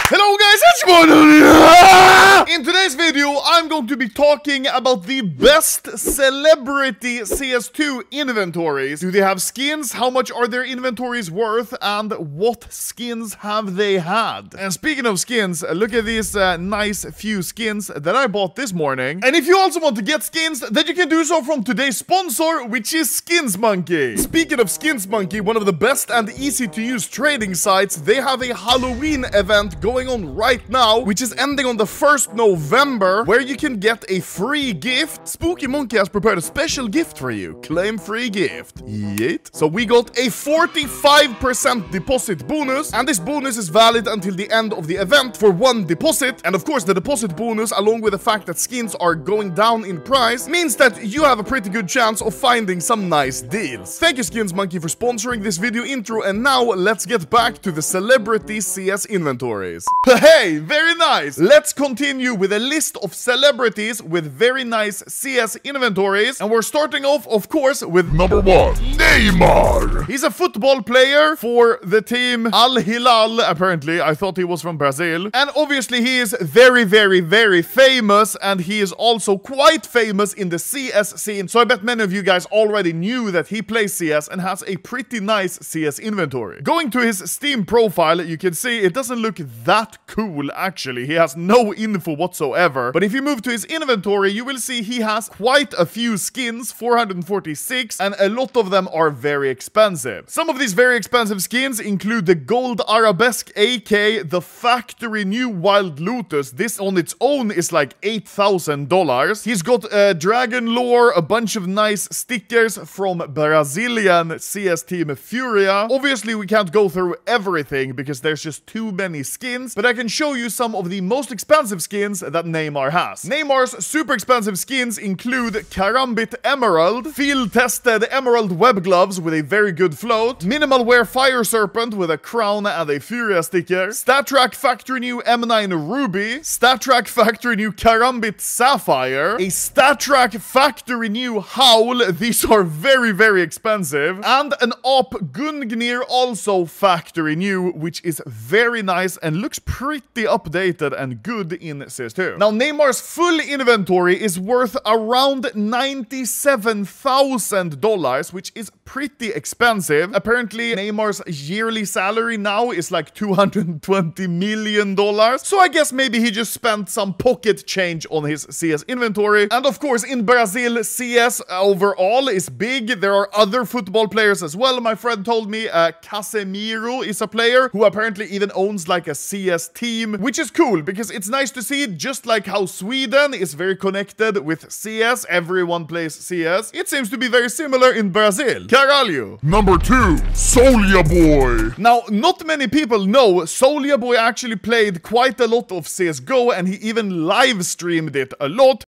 Hello guys, it's Anomaly. In today's video, I'm going to be talking about the best celebrity CS2 inventories. Do they have skins? How much are their inventories worth? And what skins have they had? And speaking of skins, look at these nice few skins that I bought this morning. And if you also want to get skins, then you can do so from today's sponsor, which is Skins Monkey. Speaking of Skins Monkey, one of the best and easy to use trading sites, they have a Halloween event going on right now, which is ending on the 1st November, where you can get a free gift. Spooky Monkey has prepared a special gift for you. Claim free gift. Yeet. So we got a 45% deposit bonus, and this bonus is valid until the end of the event for 1 deposit. And of course, the deposit bonus, along with the fact that skins are going down in price, means that you have a pretty good chance of finding some nice deals. Thank you, Skins Monkey, for sponsoring this video intro, and now let's get back to the celebrity CS inventories. Hey, very nice! Let's continue with a list of celebrities with very nice CS inventories, and we're starting off, of course, with number 1, Neymar! He's a football player for the team Al Hilal, apparently. I thought he was from Brazil. And obviously he is very, very, very famous, and he is also quite famous in the CS scene, so I bet many of you guys already knew that he plays CS and has a pretty nice CS inventory. Going to his Steam profile, you can see it doesn't look that cool, actually. He has no info whatsoever. But if you move to his inventory, you will see he has quite a few skins, 446, and a lot of them are very expensive. Some of these very expensive skins include the Gold Arabesque AK, the Factory New Wild Lotus. This on its own is like $8,000. He's got Dragon Lore, a bunch of nice stickers from Brazilian CS team Furia. Obviously, we can't go through everything because there's just too many skins, but I can show you some of the most expensive skins that Neymar has. Neymar's super expensive skins include Karambit Emerald, field-tested Emerald Web Gloves with a very good float, Minimal Wear Fire Serpent with a crown and a Furia sticker, StatTrack Factory New M9 Ruby, StatTrack Factory New Karambit Sapphire, a StatTrack Factory New Haur. These are very, very expensive, and an Op Gungnir, also Factory New, which is very nice and looks pretty updated and good in CS2. Now, Neymar's full inventory is worth around $97,000, which is pretty expensive. Apparently, Neymar's yearly salary now is like $220 million. So I guess maybe he just spent some pocket change on his CS inventory. And of course, in Brazil, CS overall is big. There are other football players as well. My friend told me Casemiro is a player who apparently even owns like a CS team, which is cool because it's nice to see, just like how Sweden is very connected with CS, everyone plays CS. It seems to be very similar in Brazil. Caralho. Number 2, Soaboy. Now, not many people know Soaboy actually played quite a lot of CSGO, and he even live streamed it a lot.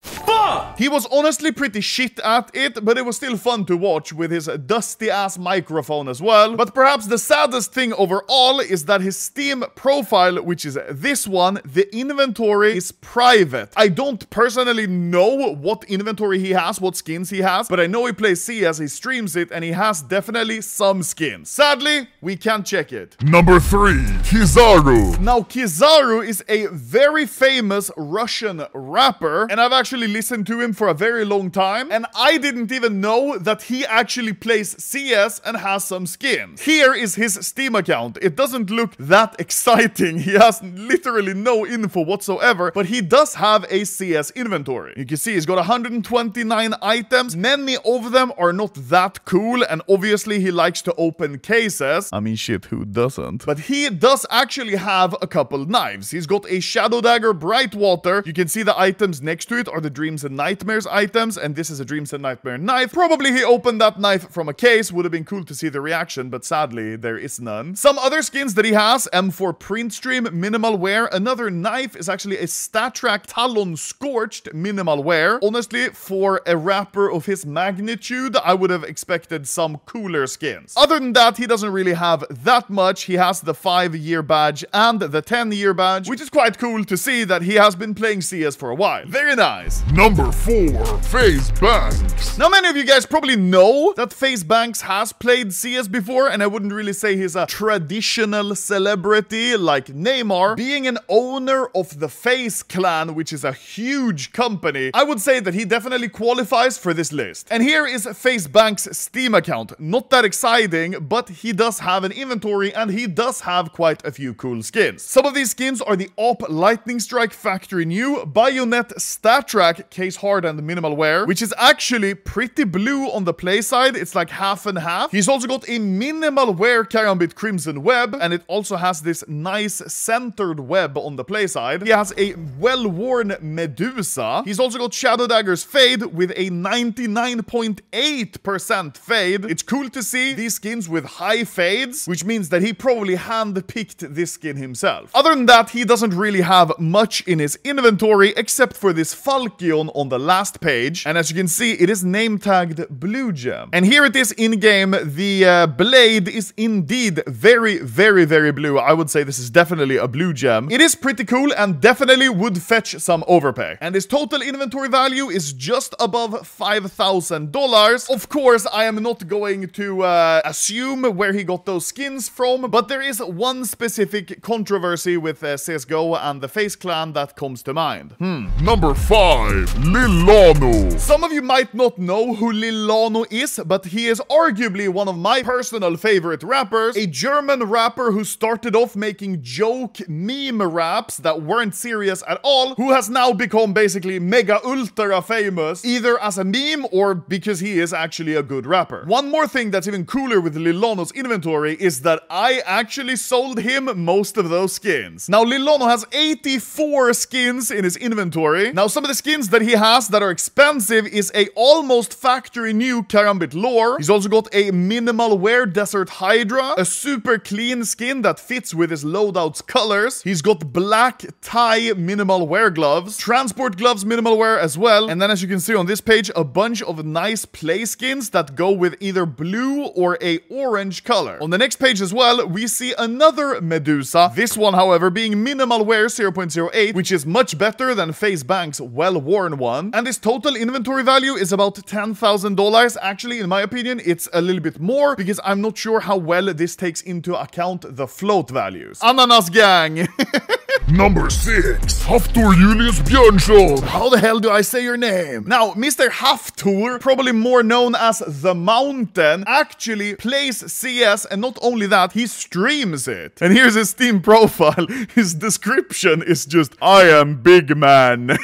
He was honestly pretty shit at it, but it was still fun to watch with his dusty-ass microphone as well. But perhaps the saddest thing overall is that his Steam profile, which is this one, the inventory is private. I don't personally know what inventory he has, what skins he has, but I know he plays CS, he streams it, and he has definitely some skins. Sadly, we can't check it. Number 3, Kizaru. Now, Kizaru is a very famous Russian rapper, and I've actually listened to him for a very long time, and I didn't even know that he actually plays CS and has some skins. Here is his Steam account. It doesn't look that exciting. He has literally no info whatsoever, but he does have a CS inventory. You can see he's got 129 items. Many of them are not that cool, and obviously he likes to open cases. I mean, shit, who doesn't? But he does actually have a couple knives. He's got a Shadow Dagger Brightwater. You can see the items next to it are the Dreams and Nightmares items, and this is a Dreams and Nightmare knife. Probably he opened that knife from a case. Would have been cool to see the reaction, but sadly, there is none. Some other skins that he has, M4 Printstream Minimal Wear. Another knife is actually a StatTrack Talon Scorched Minimal Wear. Honestly, for a rapper of his magnitude, I would have expected some cooler skins. Other than that, he doesn't really have that much. He has the 5-year badge and the 10-year badge, which is quite cool to see that he has been playing CS for a while. Very nice. Number 4, FaZe Banks. Now, many of you guys probably know that FaZe Banks has played CS before, and I wouldn't really say he's a traditional celebrity like Neymar. Being an owner of the FaZe clan, which is a huge company, I would say that he definitely qualifies for this list. And here is FaZe Banks' Steam account. Not that exciting, but he does have an inventory, and he does have quite a few cool skins. Some of these skins are the Op Lightning Strike Factory New, Bayonet Stat Track Case Hard and Minimal Wear, which is actually pretty blue on the play side. It's like half and half. He's also got a Minimal Wear Karambit Crimson Web, and it also has this nice centered web on the play side. He has a well-worn Medusa. He's also got Shadow Dagger's Fade with a 99.8% fade. It's cool to see these skins with high fades, which means that he probably hand-picked this skin himself. Other than that, he doesn't really have much in his inventory except for this Falchion on the last page, and as you can see, it is name tagged Blue Gem. And here it is in-game. The blade is indeed very, very, very blue. I would say this is definitely a blue gem. It is pretty cool and definitely would fetch some overpay. And his total inventory value is just above $5,000. Of course, I am not going to assume where he got those skins from, but there is one specific controversy with CSGO and the FaZe clan that comes to mind. Number 5, Lilo. Some of you might not know who Lilo is, but he is arguably one of my personal favorite rappers. A German rapper who started off making joke meme raps that weren't serious at all, who has now become basically mega ultra famous, either as a meme or because he is actually a good rapper. One more thing that's even cooler with Lilono's inventory is that I actually sold him most of those skins. Now, Lilono has 84 skins in his inventory. Now, some of the skins that he has that are expensive is a almost factory new Karambit Lore. He's also got a Minimal Wear Desert Hydra, a super clean skin that fits with his loadout's colors. He's got black tie Minimal Wear gloves, transport gloves Minimal Wear as well, and then as you can see on this page, a bunch of nice play skins that go with either blue or a orange color. On the next page as well, we see another Medusa. This one, however, being Minimal Wear 0.08, which is much better than FaZe Banks' well-worn one. And his total inventory value is about $10,000. Actually, in my opinion, it's a little bit more because I'm not sure how well this takes into account the float values. Ananas gang! Number 6, Haur Julius Björnsson. How the hell do I say your name? Now, Mr. Haur, probably more known as The Mountain, actually plays CS, and not only that, he streams it. And here's his Steam profile. His description is just, I am big man.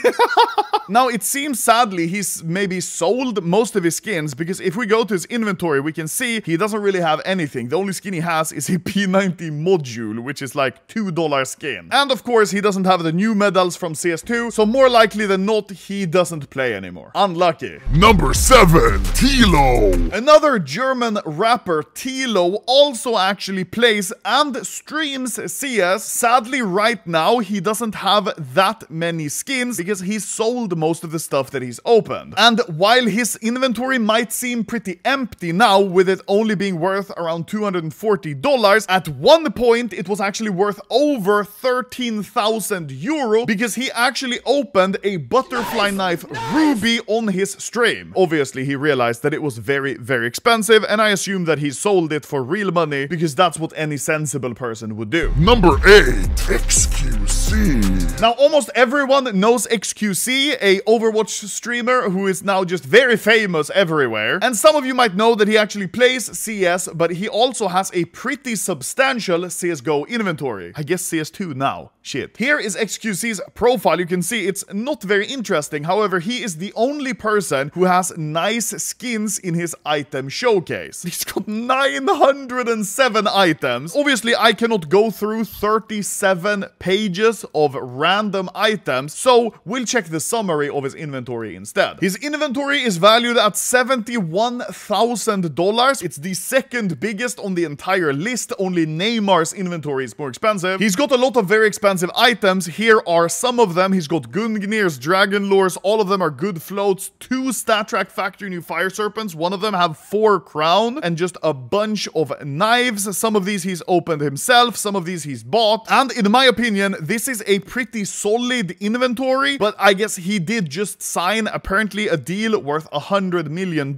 Now, it seems sadly he's maybe sold most of his skins, because if we go to his inventory, we can see he doesn't really have anything. The only skin he has is a P90 module, which is like $2 skin. And of course, he doesn't have the new medals from CS2, so more likely than not, he doesn't play anymore. Unlucky. Number 7, Tilo. Another German rapper, Tilo, also actually plays and streams CS. Sadly, right now, he doesn't have that many skins because he sold most of the stuff that he's opened. And while his inventory might seem pretty empty now, with it only being worth around $240, at one point, it was actually worth over 13,000 euro because he actually opened a butterfly knife ruby on his stream. Obviously, he realized that it was very, very expensive, and I assume that he sold it for real money because that's what any sensible person would do. Number 8, XQC. Now, almost everyone knows XQC, a Overwatch streamer who is now just very famous everywhere. And some of you might know that he actually plays CS, but he also has a pretty substantial CSGO inventory. I guess CS2 now. Shit. Here is XQC's profile. You can see it's not very interesting. However, he is the only person who has nice skins in his item showcase. He's got 907 items. Obviously, I cannot go through 37 pages of random items, so we'll check the summary of his inventory instead. His inventory is valued at $71,000. It's the second biggest on the entire list. Only Neymar's inventory is more expensive. He's got a lot of very expensive expensive items. Here are some of them. He's got Gungnir's, Dragon Lures, all of them are good floats, 2 Stat Track Factory New Fire Serpents, one of them have 4 crown, and just a bunch of knives. Some of these he's opened himself, some of these he's bought, and in my opinion, this is a pretty solid inventory, but I guess he did just sign apparently a deal worth $100 million,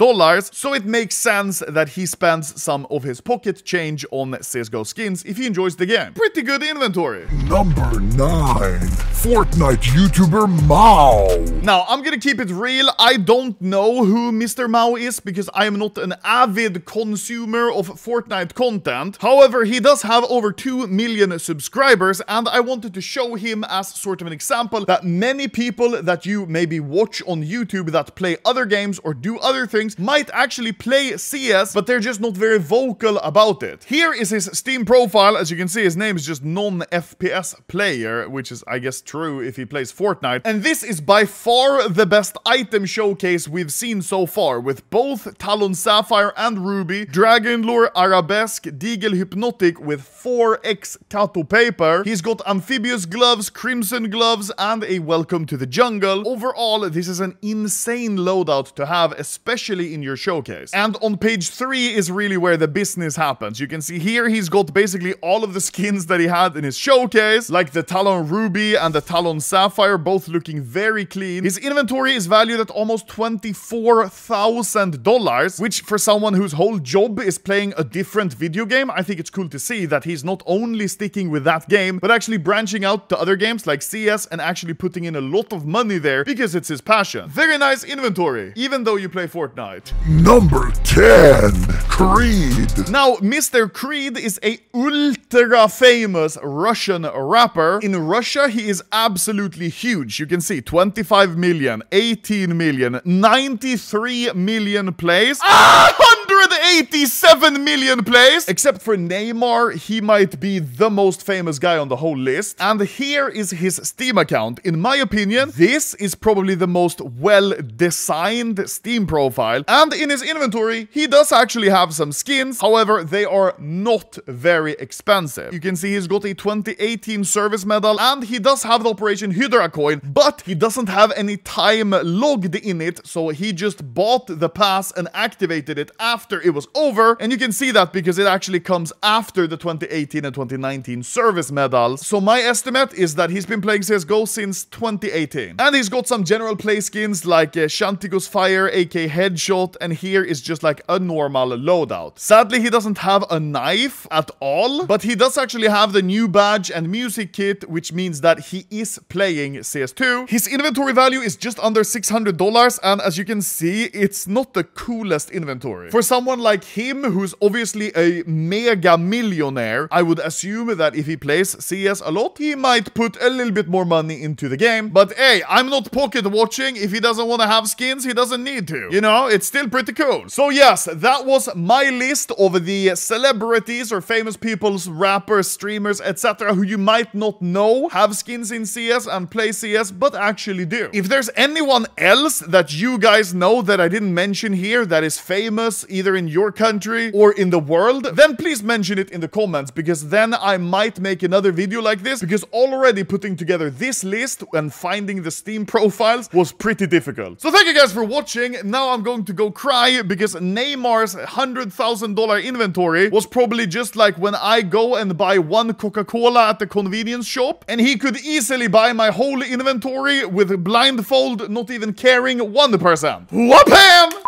so it makes sense that he spends some of his pocket change on CSGO skins if he enjoys the game. Pretty good inventory. Number 9. Fortnite YouTuber Mau. Now, I'm gonna keep it real. I don't know who MrMau is because I am not an avid consumer of Fortnite content. However, he does have over 2 million subscribers, and I wanted to show him as sort of an example that many people that you maybe watch on YouTube that play other games or do other things might actually play CS, but they're just not very vocal about it. Here is his Steam profile. As you can see, his name is just non-FPS player, which is, I guess, true if he plays Fortnite. And this is by far the best item showcase we've seen so far, with both Talon Sapphire and Ruby, Dragon Lure, Arabesque, Deagle Hypnotic with 4x Kato paper. He's got amphibious gloves, crimson gloves, and a welcome to the jungle. Overall, this is an insane loadout to have, especially in your showcase. And on page 3 is really where the business happens. You can see here he's got basically all of the skins that he had in his showcase, like the Talon Ruby and the Talon Sapphire, both looking very clean. His inventory is valued at almost $24,000, which for someone whose whole job is playing a different video game, I think it's cool to see that he's not only sticking with that game, but actually branching out to other games like CS and actually putting in a lot of money there because it's his passion. Very nice inventory, even though you play Fortnite. Number 10. Creed. Now, Mr. Creed is a ultra famous Russian rapper. In Russia, he is absolutely huge. You can see 25 million, 18 million, 93 million plays, 187 million plays. Except for Neymar, he might be the most famous guy on the whole list. And here is his Steam account. In my opinion, this is probably the most well-designed Steam profile. And in his inventory, he does actually have some skins. However, they are not very expensive. You can see he's got a 2018 service medal, and he does have the Operation Hydra coin, but he doesn't have any time logged in it, so he just bought the pass and activated it after it was over. And you can see that because it actually comes after the 2018 and 2019 service medals. So my estimate is that he's been playing CSGO since 2018. And he's got some general play skins like Shantigo's Fire, AK Headshot, and here is just like a normal loadout. Sadly, he doesn't have a knife at all, but he does actually have the new badge and music kit, which means that he is playing CS2. His inventory value is just under $600, and as you can see, it's not the coolest inventory. For someone like him, who's obviously a mega millionaire, I would assume that if he plays CS a lot, he might put a little bit more money into the game. But hey, I'm not pocket watching. If he doesn't want to have skins, he doesn't need to. You know, it's still pretty cool. So yes, that was my list of the celebrities or famous people's rappers, streamers, etc. who you might not know have skins in CS and play CS, but actually do. If there's anyone else that you guys know that I didn't mention here that is famous either in your country or in the world, then please mention it in the comments, because then I might make another video like this, because already putting together this list and finding the Steam profiles was pretty difficult. So thank you guys for watching. Now I'm going to go cry because Neymar's $100,000 inventory was probably just like when I go and buy one Coca-Cola at the convenience shop, and he could easily buy my whole inventory with blindfold, not even caring 1%. Whoop him!